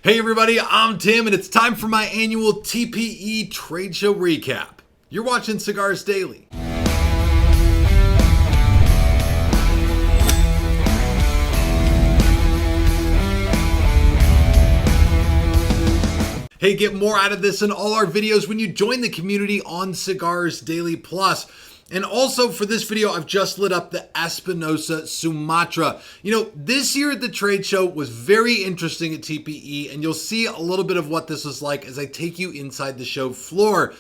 Hey everybody, I'm Tim and it's time for my annual TPE Trade Show recap. You're watching Cigars Daily. Hey, get more out of this and all our videos when you join the community on Cigars Daily Plus. And also for this video, I've just lit up the Espinosa Sumatra. You know, this year at the trade show was very interesting at TPE, and you'll see a little bit of what this was like as I take you inside the show floor.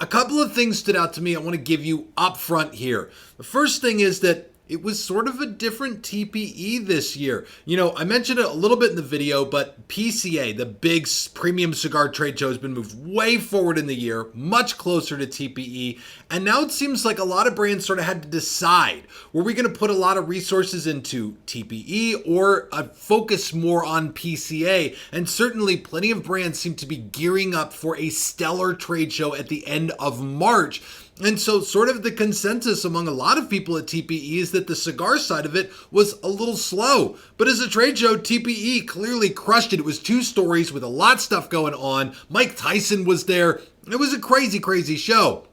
A couple of things stood out to me I want to give you up front here. The first thing is that it was sort of a different TPE this year. You know, I mentioned it a little bit in the video, but PCA, the big premium cigar trade show, has been moved way forward in the year, much closer to TPE. And now it seems like a lot of brands sort of had to decide, were we going to put a lot of resources into TPE or focus more on PCA? And certainly plenty of brands seem to be gearing up for a stellar trade show at the end of March. And so sort of the consensus among a lot of people at TPE is that the cigar side of it was a little slow. But as a trade show, TPE clearly crushed it. It was two stories with a lot of stuff going on. Mike Tyson was there. It was a crazy, crazy show.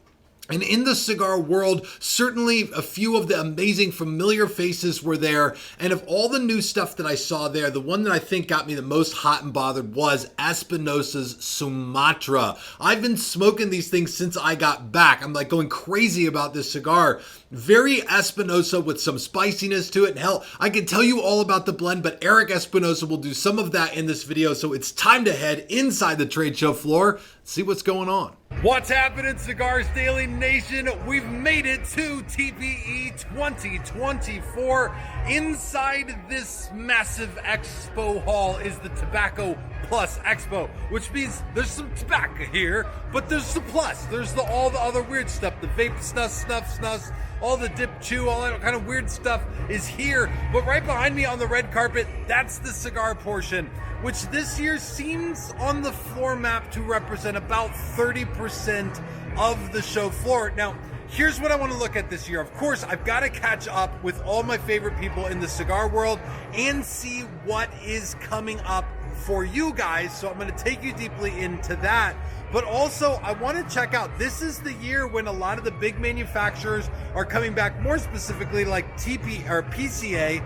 And in the cigar world, certainly a few of the amazing familiar faces were there. And of all the new stuff that I saw there, the one that I think got me the most hot and bothered was Espinosa's Sumatra. I've been smoking these things since I got back. I'm like going crazy about this cigar. Very Espinosa with some spiciness to it. And hell, I can tell you all about the blend, but Eric Espinosa will do some of that in this video. So it's time to head inside the trade show floor, see what's going on. What's happening, Cigars Daily Nation? We've made it to TPE 2024. Inside this massive expo hall is the Tobacco Plus Expo, which means there's some tobacco here, but there's the plus. There's all the other weird stuff, the vape, snuff, all the dip, chew, all that kind of weird stuff is here. But right behind me on the red carpet, that's the cigar portion, which this year seems on the floor map to represent about 30% of the show floor. Now, here's what I want to look at this year. Of course, I've got to catch up with all my favorite people in the cigar world and see what is coming up for you guys. So I'm going to take you deeply into that. But also, I want to check out, this is the year when a lot of the big manufacturers are coming back, more specifically like PCA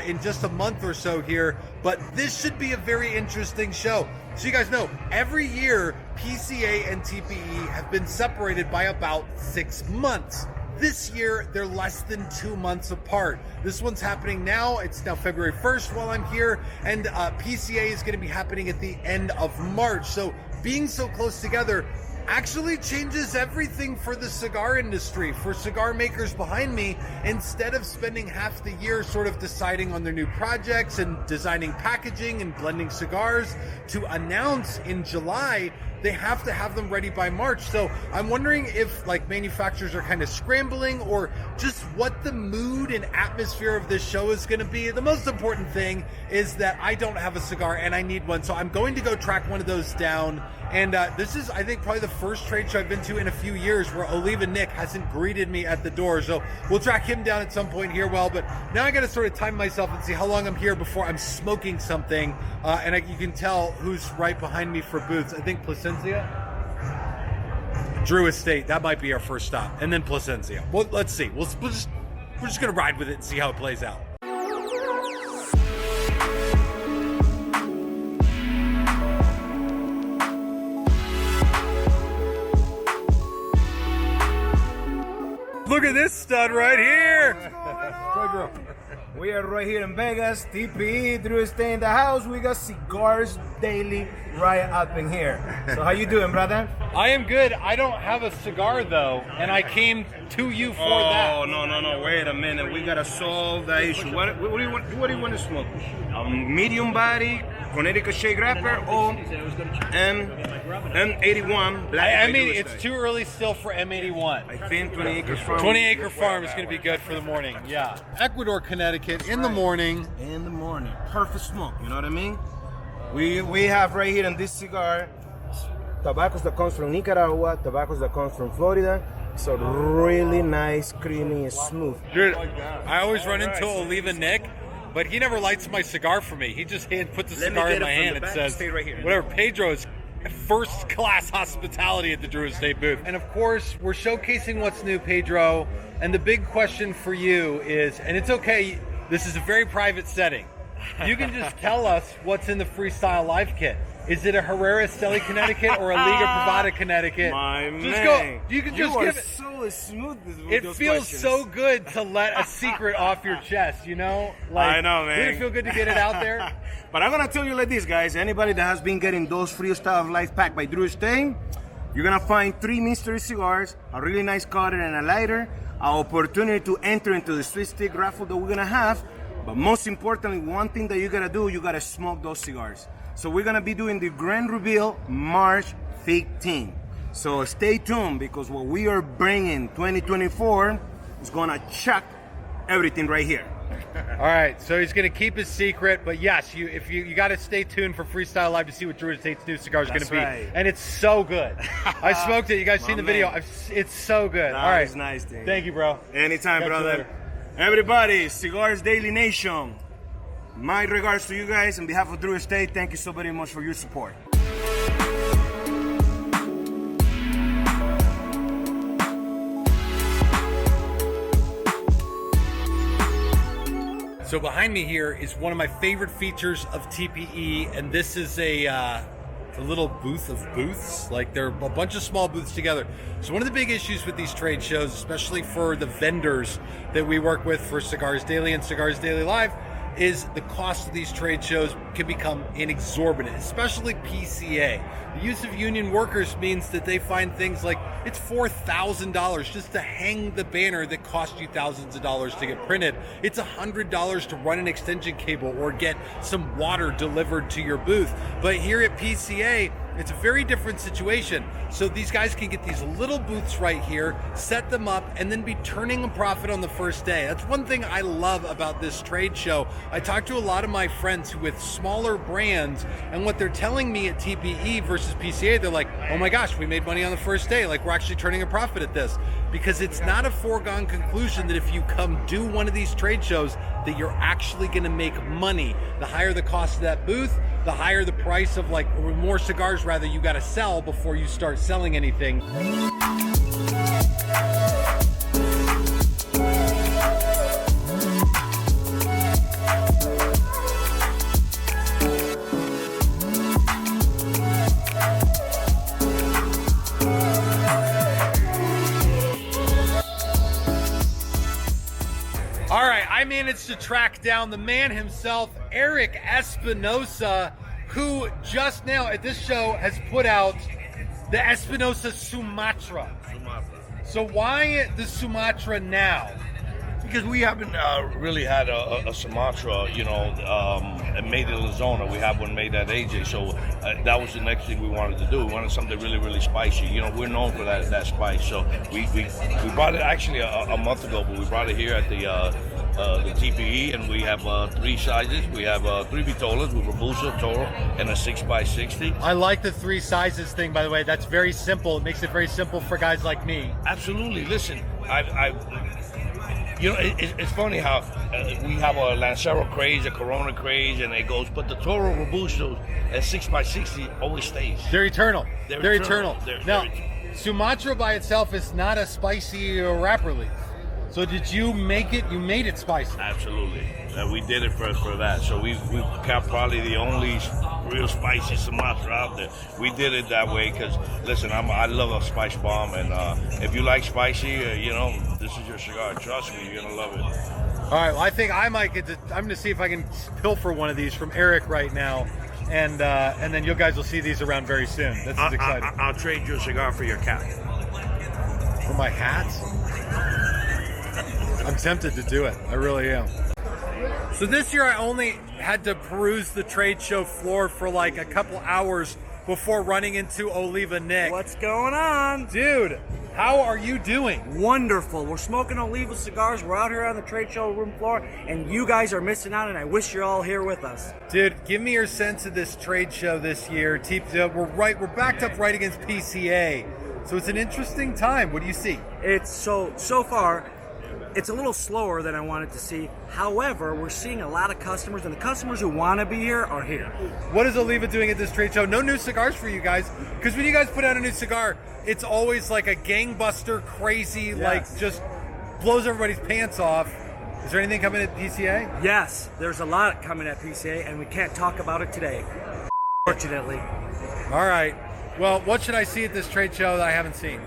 in just a month or so here. But this should be a very interesting show. So you guys know, every year, PCA and TPE have been separated by about 6 months. This year, they're less than 2 months apart. This one's happening now. It's now February 1st while I'm here. And PCA is going to be happening at the end of March. So being so close together actually changes everything for the cigar industry, for cigar makers behind me. Instead of spending half the year sort of deciding on their new projects and designing packaging and blending cigars to announce in July, they have to have them ready by March. So I'm wondering if like manufacturers are kind of scrambling or just what the mood and atmosphere of this show is going to be. The most important thing is that I don't have a cigar and I need one. So I'm going to go track one of those down. And this is, I think, probably the first trade show I've been to in a few years where Oliva Nick hasn't greeted me at the door. So we'll track him down at some point here. Well, but now I got to sort of time myself and see how long I'm here before I'm smoking something. You can tell who's right behind me for booths. I think Placencia. Drew Estate, that might be our first stop. And then Placencia. Well, let's see. We're just going to ride with it and see how it plays out. Look at this stud right here. What's going on? We are right here in Vegas, TPE, Drew stay in the house. We got Cigars Daily right up in here. So how you doing, brother? I am good. I don't have a cigar though, and I came to you for that. Oh, no, wait a minute. We gotta solve that issue. What do you want to smoke? Medium body, Connecticut shake wrapper, or M81 black? I mean, it's too early still for M81. I think 20 Acre Farm. 20 Acre Farm is going to be good for the morning. Yeah. Ecuador, Connecticut, in the morning. In the morning. Perfect smoke, you know what I mean? We have right here in this cigar, tobaccos that comes from Nicaragua, tobaccos that comes from Florida. So really nice, creamy, and smooth. Dude, I always run into Oliva Nick. but he never lights my cigar for me. He just puts a Let me cigar get in my it from hand the and back. says, Stay right here. whatever, Pedro's first-class hospitality at the Drew Estate booth. And of course, we're showcasing what's new, Pedro. And the big question for you is, and it's okay, this is a very private setting. You can just tell us what's in the Freestyle Live kit. Is it a Herrera Esteli, Connecticut, or a Liga Privada, Connecticut? My just man. go. You can You just are give it. so smooth with It those feels questions. so good to let a secret off your chest, you know? I know, man. Doesn't it feel good to get it out there? But I'm gonna tell you like this, guys. Anybody that has been getting those Freestyle Life pack by Drew Estate, you're gonna find 3 mystery cigars, a really nice cutter and a lighter, an opportunity to enter into the Sweet Stick raffle that we're gonna have. But most importantly, one thing that you gotta do, you gotta smoke those cigars. So we're gonna be doing the grand reveal March 15th. So stay tuned, because what we are bringing 2024 is gonna chuck everything right here. All right, so he's going to keep his secret, but yes, you got to stay tuned for Freestyle Live to see what Drew Estate's new cigar is going to be. Right. And it's so good. I smoked it. You guys seen the video? It's so good. All right. It's nice, dude. Thank you, bro. Anytime, Catch you brother. later. Everybody, Cigars Daily Nation. My regards to you guys. On behalf of Drew Estate, thank you so very much for your support. So behind me here is one of my favorite features of TPE, and this is a little booth of booths. Like, they're a bunch of small booths together. So one of the big issues with these trade shows, especially for the vendors that we work with for Cigars Daily and Cigars Daily Live, is the cost of these trade shows can become inexorbitant, especially PCA. The use of union workers means that they find things like it's $4,000 just to hang the banner that cost you thousands of dollars to get printed. It's $100 to run an extension cable or get some water delivered to your booth. But here at PCA, it's a very different situation. So these guys can get these little booths right here, set them up, and then be turning a profit on the first day. That's one thing I love about this trade show. I talk to a lot of my friends with smaller brands, and what they're telling me at TPE versus PCA, they're like, oh my gosh, we made money on the first day. Like, we're actually turning a profit at this. Because it's not a foregone conclusion that if you come do one of these trade shows, that you're actually gonna make money. The higher the cost of that booth, the higher the price of, like, or more cigars rather, you gotta sell before you start selling anything. All right, I managed to track down the man himself, Eric Espinosa, who just now at this show has put out the Espinosa Sumatra. So why the Sumatra now? Because we haven't really had a Sumatra, you know, made in Arizona. We have one made at AJ, so that was the next thing we wanted to do. We wanted something really, really spicy. You know, we're known for that spice. So we brought it actually a month ago, but we brought it here at the TPE, and we have 3 sizes. We have 3 Vitolas with Robusto, Toro, and a 6x60. I like the 3 sizes thing, by the way. That's very simple. It makes it very simple for guys like me. Absolutely. Listen, you know, it's funny how we have a Lancero craze, a Corona craze, and it goes, but the Toro Robusto at 6x60 always stays. They're eternal. They're eternal. Now, eternal. Sumatra by itself is not a spicy wrapper leaf. So did you make it? You made it spicy. Absolutely. We did it for that. So we kept probably the only real spicy Sumatra out there. We did it that way because, listen, I love a spice bomb, and if you like spicy, you know, this is your cigar. Trust me, you're gonna love it. All right, well, I think I might get to. I'm gonna see if I can pilfer one of these from Eric right now, and then you guys will see these around very soon. This is exciting. I'll trade you a cigar for your cap. For my hat? I'm tempted to do it. I really am. So this year I only had to peruse the trade show floor for like a couple hours before running into Oliva Nick. What's going on? Dude, how are you doing? Wonderful. We're smoking Oliva cigars. We're out here on the trade show room floor, and you guys are missing out, and I wish you're all here with us. Dude, give me your sense of this trade show this year. We're backed up right against PCA. So it's an interesting time. What do you see? It's so far, It's a little slower than I wanted to see. However, we're seeing a lot of customers, and the customers who want to be here are here. What is Oliva doing at this trade show? No new cigars for you guys, because when you guys put out a new cigar, it's always like a gangbuster, crazy, like just blows everybody's pants off. Is there anything coming at PCA? Yes, there's a lot coming at PCA, and we can't talk about it today, fortunately. All right. Well, what should I see at this trade show that I haven't seen?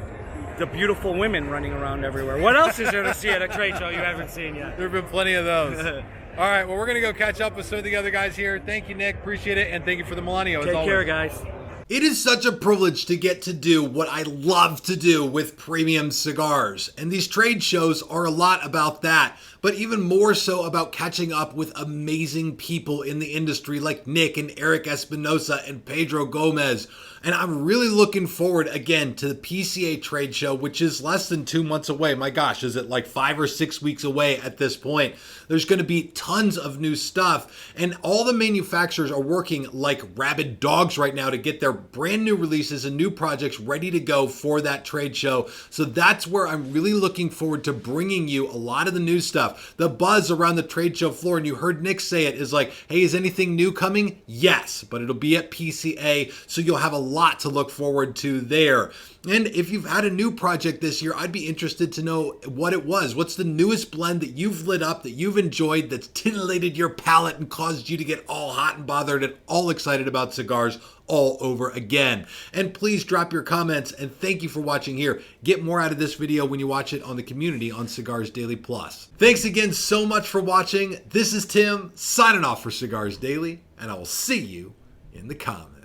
The beautiful women running around everywhere. What else is there to see at a trade show you haven't seen yet? There have been plenty of those. All right, well, we're going to go catch up with some of the other guys here. Thank you, Nick. Appreciate it. And thank you for the Millennial. Take care, guys. It is such a privilege to get to do what I love to do with premium cigars. And these trade shows are a lot about that, but even more so about catching up with amazing people in the industry like Nick and Eric Espinosa and Pedro Gomez. And I'm really looking forward again to the PCA trade show, which is less than 2 months away. My gosh, is it like 5 or 6 weeks away at this point? There's going to be tons of new stuff, and all the manufacturers are working like rabid dogs right now to get their brand new releases and new projects ready to go for that trade show. So that's where I'm really looking forward to bringing you a lot of the new stuff. The buzz around the trade show floor, and you heard Nick say it, is like, hey, is anything new coming? Yes, but it'll be at PCA, so you'll have a lot to look forward to there. And if you've had a new project this year, I'd be interested to know what it was. What's the newest blend that you've lit up, that you've enjoyed, that's titillated your palate and caused you to get all hot and bothered and all excited about cigars all over again? And please drop your comments, and thank you for watching here. Get more out of this video when you watch it on the community on Cigars Daily Plus. Thanks again so much for watching. This is Tim signing off for Cigars Daily, and I will see you in the comments.